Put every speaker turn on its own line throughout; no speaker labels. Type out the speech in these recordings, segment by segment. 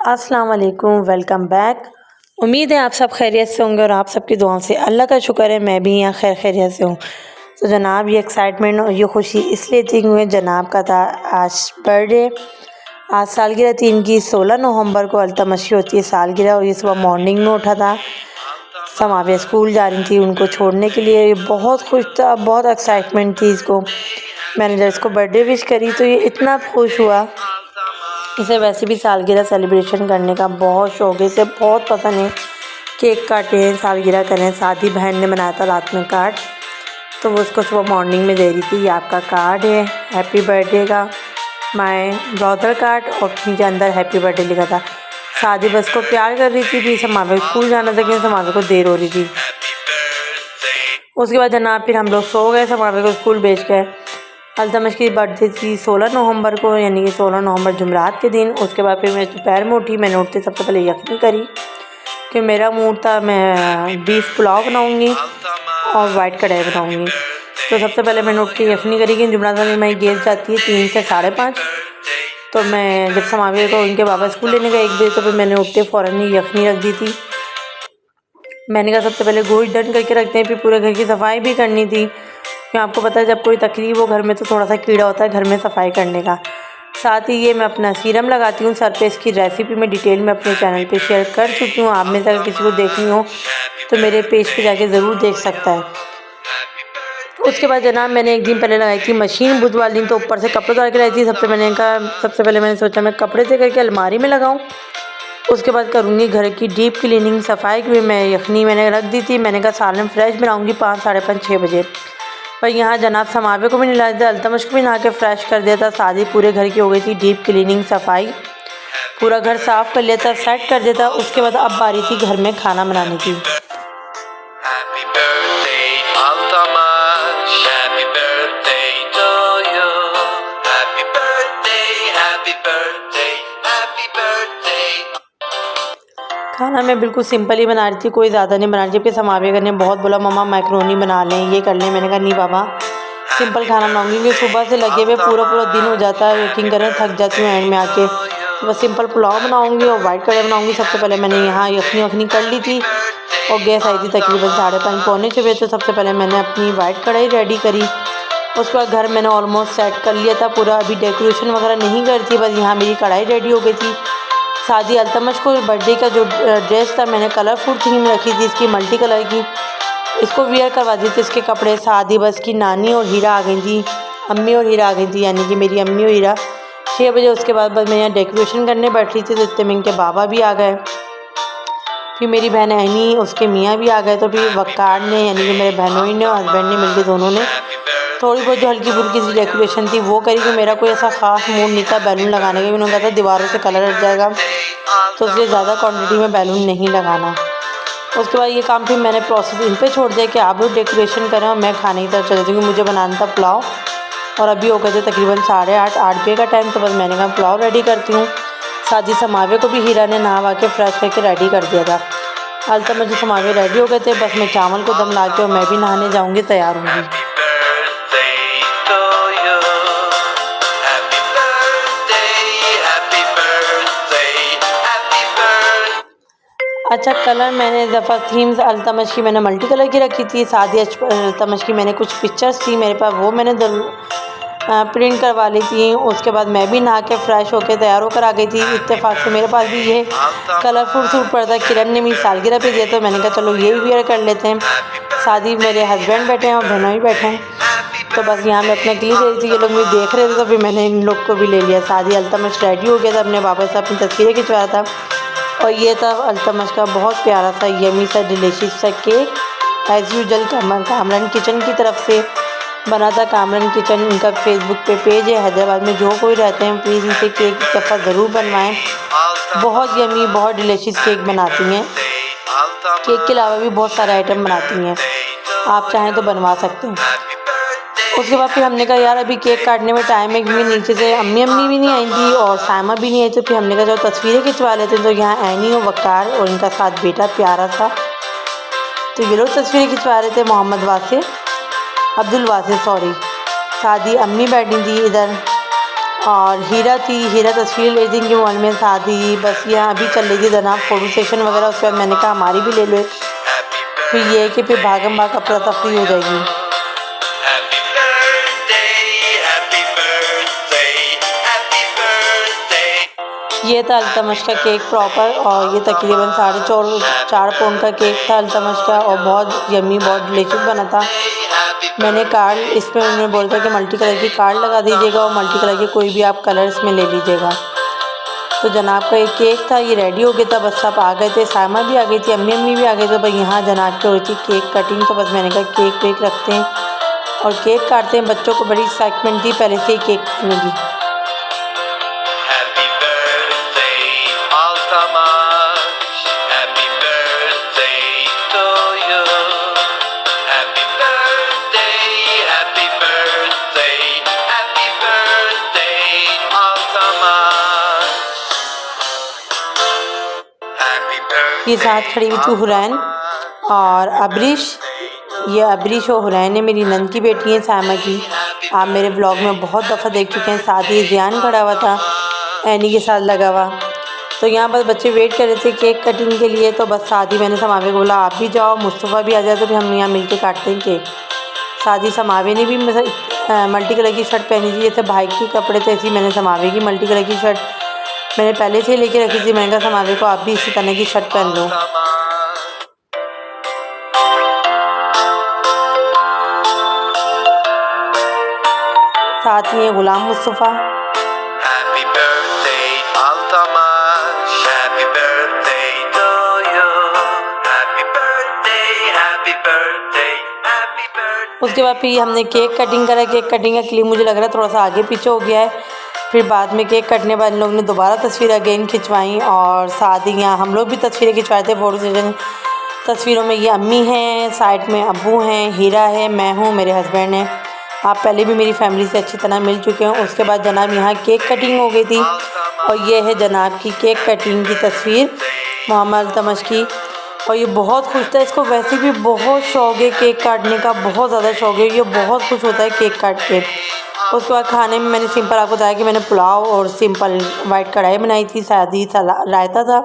अस्सलाम वालेकुम, welcome back. उम्मीद है आप सब खैरियत से होंगे और आप सबकी दुआओं से अल्लाह का शुक्र है मैं भी यहाँ खैरियत से हूँ। तो जनाब ये एक्साइटमेंट और ये खुशी इसलिए थी क्योंकि जनाब का था आज बर्थडे। आज सालगिरह थी इनकी। 16 नवंबर को अल्तमशी होती है सालगिरह और ये सुबह मॉर्निंग में उठा था। समाविया स्कूल जा रही थी उनको छोड़ने के लिए। ये बहुत खुश था, बहुत एक्साइटमेंट थी इसको। मैंने जब इसको बर्थडे विश करी तो ये इतना खुश हुआ। इसे वैसे भी सालगिरह सेलिब्रेशन करने का बहुत शौक़ है, इसे बहुत पसंद है। केक काटें, सालगिरह करें। साथ ही बहन ने बनाया था रात में कार्ड, तो वो उसको सुबह मॉर्निंग में दे रही थी। ये आपका कार्ड है हैप्पी बर्थडे का, माय ब्रदर कार्ड, और नीचे अंदर हैप्पी बर्थडे लिखा था। शादी बस को प्यार कर रही थी। भी समावे स्कूल जाना था क्योंकि समावे को देर हो रही थी। उसके बाद जनाब फिर हम लोग सो गए, समावे को स्कूल भेज गए। अल्तमश की बर्थडे थी 16 नवंबर को, यानी कि 16 नवंबर जुमरात के दिन। उसके बाद फिर मैं दोपहर में उठी। मैंने उठते सबसे पहले यखनी करी कि मेरा मूड था मैं बीफ पुलाव बनाऊंगी और वाइट कढ़ाई बनाऊंगी। तो सबसे पहले मैंने उठ के यखनी करी कि जुमरात में मेरी गैस जाती है 3 से 5:30। तो मैं जब समावे को उनके बाबा स्कूल लेने गए 1 बजे, तो फिर मैंने उठते फ़ौरन ही यखनी रख दी थी। मैंने कहा सबसे पहले गोश्त डन करके रखते हैं, फिर पूरे घर की सफाई भी करनी थी क्योंकि आपको पता है जब कोई तकरीब हो घर में तो थोड़ा सा कीड़ा होता है घर में सफाई करने का। साथ ही ये मैं अपना सीरम लगाती हूँ सर पे। इसकी रेसिपी मैं डिटेल में अपने चैनल पे शेयर कर चुकी हूँ। आप में से अगर किसी को देखनी हो तो मेरे पेज पे जाके ज़रूर देख सकता है। उसके बाद जनाब मैंने एक दिन पहले लगाई थी मशीन। बुध वाले दिन तो ऊपर से कपड़े डाल के लाई थी। सबसे पहले मैंने सोचा मैं कपड़े से करके अलमारी में लगाऊँ। उसके बाद करूँगी घर की डीप क्लीनिंग सफाई की। मैं यखनी मैंने रख दी थी। मैंने कहा सालन फ्रेश बनाऊँगी 5, 5:30, 6 बजे। पर यहाँ जनाब समावे को भी नहीं ला दिया, अल्तमश को भी नहा के फ्रेश कर दिया था। शादी पूरे घर की हो गई थी डीप क्लीनिंग सफाई। पूरा घर साफ़ कर लिया था, सेट कर दिया था। उसके बाद अब बारी थी घर में खाना बनाने की।
Happy birthday, Altamash. Happy birthday to you. Happy birthday, happy birthday, happy birthday.
खाना मैं बिल्कुल सिंपल ही बना रही थी, कोई ज़्यादा नहीं बना रही थी। जबकि समावे ने बहुत बोला मम्मा मैक्रोनी बना लें, ये कर लें। मैंने कहा नहीं बाबा सिंपल खाना बनाऊंगी क्योंकि सुबह से लगे हुए पूरा दिन हो जाता है। यकीन करें थक जाती हूँ एंड में आके। तो बस सिंपल पुलाव बनाऊंगी और वाइट कढ़ाई बनाऊंगी। सबसे पहले मैंने यहाँ यखनी कर ली थी और गैस आई थी तकरीबन 5:30 पौने 6 बजे। तो सबसे पहले मैंने अपनी वाइट कढ़ाई रेडी करी। उसके बाद घर मैंने ऑलमोस्ट सेट कर लिया था पूरा। अभी डेकोरेशन वगैरह नहीं करती, बस यहाँ मेरी कढ़ाई रेडी हो गई थी। शादी अल्तमश को बर्थडे का जो ड्रेस था मैंने कलरफुल थीम रखी थी इसकी, मल्टी कलर की। इसको वियर करवा दी थी इसके कपड़े। शादी बस की नानी और हीरा आ गई थी, अम्मी और हीरा आ गई थी, यानी कि मेरी अम्मी और हीरा 6 बजे। उसके बाद बस मैं यहाँ डेकोरेशन करने बैठी थी तो इतने में इनके बाबा भी आ गए। फिर मेरी बहन ऐनी उसके मियाँ भी आ गए। तो फिर वक़ार ने यानी कि मेरे बहनोई ने और हस्बैंड ने मिलकर दोनों ने थोड़ी बहुत जो हल्की फुल्की सी डेकोरेशन थी वो करी। कि मेरा कोई ऐसा ख़ास मूड नहीं था बैलून लगाने का। उन्होंने कहा था दीवारों से कलर हट जाएगा तो इसलिए ज़्यादा क्वांटिटी में बैलून नहीं लगाना। उसके बाद ये काम फिर मैंने प्रोसेस इन पे छोड़ दिया कि आप लोग डेकोरेशन करें और मैं खाने की तरफ चल जाती हूँ। मुझे बनाना था पुलाव और अभी हो गए थे तकरीबन 8:30, 8 बजे का टाइम। तो बस मैंने कहा पुलाव रेडी करती हूँ। साथ ही समावे को भी हीरा ने नहा के फ्रेश करके रेडी कर दिया था। अल्तमश समावे रेडी हो गए थे, बस मैं चावल को दम ला के और मैं भी नहाने जाऊँगी, तैयार होंगी। अच्छा कलर मैंने दफ़ा थीम्स अल्तमश की मैंने मल्टी कलर की रखी थी। साथ ही अल्तमश की मैंने कुछ पिक्चर्स थी मेरे पास, वो मैंने प्रिंट करवा ली थी। उसके बाद मैं भी नहा के फ्रेश होकर तैयार होकर आ गई थी। इत्तेफाक से मेरे पास भी ये कलरफुल सूट पड़ा था, किरण ने मेरी सालगिरह पे दिया। तो मैंने कहा चलो ये वियर कर लेते हैं। साथ ही मेरे हस्बैंड बैठे हैं और बहनों ही बैठे हैं। तो बस यहाँ मैं अपना क्लिप दे रही थी, ये लोग मुझे देख रहे थे तो फिर मैंने इन लोग को भी ले लिया। साथ ही अल्तमश रेडी हो गया था, अपने बाबा से अपनी तस्वीरें खिंचवाया था। और ये था अल्तमश का बहुत प्यारा सा यमी सा डिलीशियस सा cake. As usual Kamran kitchen की तरफ से बना था। कामरान किचन इनका फेसबुक पे पेज है। हैदराबाद में जो कोई रहते हैं प्लीज़ इनसे केक एक दफ़ा ज़रूर बनवाएं। बहुत यमी बहुत डिलीशियस केक बनाती हैं। केक के अलावा भी बहुत सारे आइटम बनाती हैं, आप चाहें तो बनवा सकते हैं। उसके बाद फिर हमने कहा यार अभी केक काटने में टाइम है क्योंकि नीचे से अम्मी भी नहीं आई थी और सायमा भी नहीं आई थी। फिर हमने कहा चलो तस्वीरें खिंचवा लेते हैं। तो यहाँ ऐनी और वक़ार और इनका साथ बेटा प्यारा सा, तो ये लोग तस्वीरें खिंचवा रहे थे। अब्दुल वासिर सॉरी। साथ ही अम्मी बैठी थी इधर और हीरा हीरा तस्वीर ले देंगे मॉल में शादी। बस यहाँ अभी चल रही थी जनाब फ़ोटो सेशन वगैरह, उसके बाद मैंने कहा हमारी भी ले लो एक। फिर ये है कि फिर भागम भाग अफरा तफरी हो जाएगी। ये था अल्तमश का केक प्रॉपर, और ये तकरीबन 4.5 पाउंड का केक था अल्तमश का, और बहुत यम्मी बहुत डिलीशियस बना था। मैंने कार्ड इसमें उन्होंने बोला था कि मल्टी कलर की कार्ड लगा दीजिएगा और मल्टी कलर के कोई भी आप कलर इसमें ले लीजिएगा। तो जनाब का एक केक था, ये रेडी हो गया था। बस सब आ गए थे, सामा भी आ गई थी, अम्मी भी आ गए थे। बस यहाँ जनाब की हो रही थी केक कटिंग, तो बस मैंने कहा केक वेक रखते हैं और केक काटते हैं। बच्चों को बड़ी एक्साइटमेंट थी पहले से ही केक खाने की। ये साथ खड़ी हुई थी हुरैन और अबरिश। ये अबरिश और हुरैन है, मेरी नंद की बेटी है सामा की। आप मेरे व्लॉग में बहुत दफ़ा देख चुके हैं। साथ ही ज़ियान खड़ा हुआ था एनी के साथ लगा हुआ। तो यहाँ बस बच्चे वेट कर रहे थे केक कटिंग के लिए। तो बस शादी मैंने समावे को बोला आप भी जाओ, मुस्तफ़ा भी आ जाए, तो फिर हम यहाँ मिल के काटते हैं केक। शादी समावे ने भी मल्टी कलर की शर्ट पहनी थी, जैसे भाई के कपड़े थे ऐसी मैंने समावे की मल्टी कलर की शर्ट मैंने पहले से ही लेके रखी थी। मैंने कहा समावे को आप भी इसी तरह की शर्ट पहन लो। साथ ही गुलाम मुस्तफ़ा। उसके बाद फिर हमने केक कटिंग करा। केक कटिंग का क्लिप मुझे लग रहा है थोड़ा सा आगे पीछे हो गया है। फिर बाद में केक कटने बाद लोग ने दोबारा तस्वीर अगेन खिंचवाई, और साथ ही यहाँ हम लोग भी तस्वीरें खिंचवाए थे फ़ोटो सेशन। तस्वीरों में ये अम्मी हैं, साइड में अब्बू हैं, हीरा है, मैं हूँ, मेरे हस्बैंड हैं। आप पहले भी मेरी फैमिली से अच्छी तरह मिल चुके हैं। उसके बाद जनाब यहाँ केक कटिंग हो गई थी, और ये है जनाब की केक कटिंग की तस्वीर मोहम्मद अल्तमश की। और ये बहुत खुश था, इसको वैसे भी बहुत शौक़ है केक काटने का, बहुत ज़्यादा शौक़ है। ये बहुत खुश होता है केक काट के। उसके बाद खाने में मैंने सिंपल आपको बताया कि मैंने पुलाव और सिंपल वाइट कढ़ाई बनाई थी, सादी रायता था।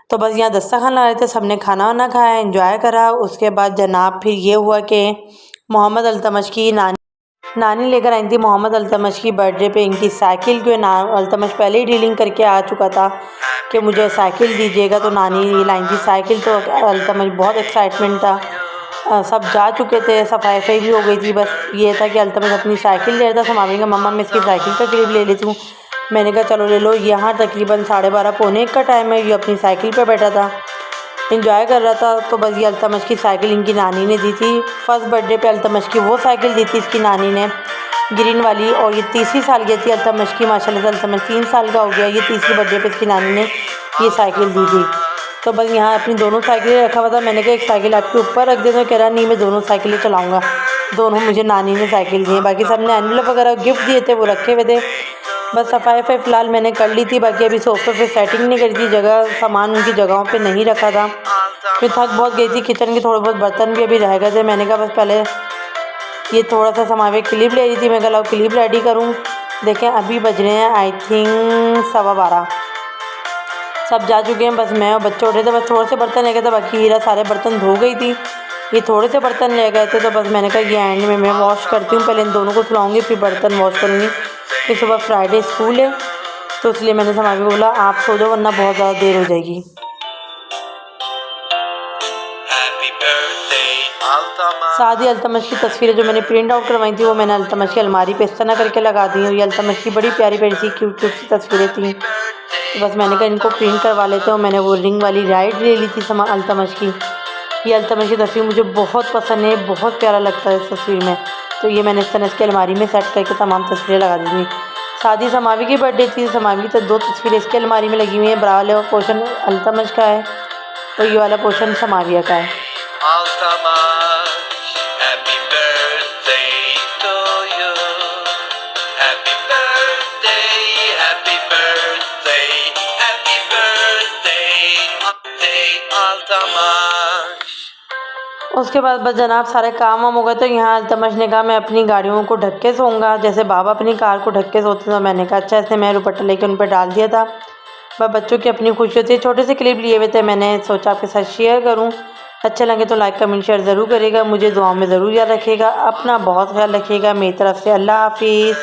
तो बस यहाँ दस्तरखान ला रहे थे, सब ने खाना वाना खाया, एंजॉय करा। उसके बाद जनाब फिर ये हुआ कि मोहम्मद अल्तमश की नानी लेकर आई थी मोहम्मद अल्तमश की बर्थडे पे इनकी साइकिल। क्यों अल्तमश पहले ही डीलिंग करके आ चुका था कि मुझे साइकिल दीजिएगा, तो नानी लाई थी साइकिल। तो अल्तमश बहुत एक्साइटमेंट था। सब जा चुके थे, सफाई भी हो गई थी। बस ये था कि अल्तमश अपनी साइकिल ले रहा था। समावेगा मम्मा मैं इसकी साइकिल का क्लिप ले लेती हूँ। मैंने कहा चलो ले लो। यहाँ तकरीबन 12:30 पौने 1 का टाइम है। ये अपनी साइकिल पे बैठा था, इंजॉय कर रहा था। तो बस ये अल्तमश की साइकिल इनकी नानी ने दी थी। फर्स्ट बर्थडे पे अल्तमश की वो साइकिल दी थी इसकी नानी ने, ग्रीन वाली। और ये तीसरी सालगिरह थी अल्तमश की। माशाल्लाह से अल्तमश 3 साल का हो गया। ये तीसरी बर्थडे पे इसकी नानी ने ये साइकिल दी थी। तो बस यहाँ अपनी दोनों साइकिलें रखा हुआ था। मैंने कहा एक साइकिल आपके ऊपर रख देता हूँ। कह रहा नहीं मैं दोनों साइकिलें चलाऊँगा। दोनों मुझे नानी ने साइकिल दी है। बाकी सब ने एनवलप वगैरह गिफ्ट दिए थे, वो रखे हुए थे। बस सफाई फ़िलहाल मैंने कर ली थी। बाकी अभी सोफे पे सेटिंग नहीं करी थी, जगह सामान उनकी जगहों पे नहीं रखा था। फिर थक बहुत गई थी। किचन के थोड़े बहुत बर्तन भी अभी रह गए थे। मैंने कहा बस पहले ये थोड़ा सा समावे क्लिप ले रही थी। मैं कहा क्लिप रेडी करूँ। देखें अभी बज रहे हैं आई थिंक 12:15। सब जा चुके हैं, बस मैं और बच्चे उठे थे। बस थोड़े से बर्तन रह गए थे, बाकी हीरा सारे बर्तन धो गई थी। ये थोड़े से बर्तन रह गए थे। तो बस मैंने कहा ये एंड में मैं वॉश करती हूँ, पहले इन दोनों को सुलाऊँगी फिर बर्तन वॉश करूँगी। फिर सुबह फ्राइडे स्कूल है, तो इसलिए मैंने समावे को बोला आप सो जाओ वरना बहुत ज़्यादा देर हो जाएगी। साथ ही अल्तमश की तस्वीरें जो मैंने प्रिंट आउट करवाई थी वो मैंने अल्तमश की अलमारी पे इस तरह करके लगा दी। और ये अल्तमश की बड़ी प्यारी प्यारी सी क्यूट क्यूट सी तस्वीरें थी। तो बस मैंने कहा इनको प्रिंट करवा लेते हो। मैंने वो रिंग वाली राइड ले ली थी अल्तमश की। ये अल्तमश की तस्वीर मुझे बहुत पसंद है, बहुत प्यारा लगता है इस तस्वीर में। तो ये मैंने इस तरह इसकी अलमारी में सेट करके तमाम तस्वीरें लगा दी थी। साथ ही समावी की बर्थडे थी। समावी की तो 2 तस्वीरें इसकी अलमारी में लगी हुई हैं। बड़ा वाला पोर्शन अल्तमश का है और ये वाला पोर्शन समाविया का है। उसके बाद बस जनाब सारे काम वाम हो गए। तो यहाँ अल्तमश ने कहा मैं अपनी गाड़ियों को ढक के सोऊंगा, जैसे बाबा अपनी कार को ढक के सोते। तो मैंने कहा अच्छा, इसने मैं दुपट्टा लेके उन पर डाल दिया था। बस बच्चों की अपनी खुशी होती है। छोटे से क्लिप लिए हुए थे, मैंने सोचा आपके साथ शेयर करूँ। अच्छे लगे तो लाइक कमेंट शेयर ज़रूर करिएगा। मुझे दुआओं में ज़रूर याद रखिएगा। अपना बहुत ख्याल रखिएगा। मेरी तरफ से अल्लाह हाफिज़।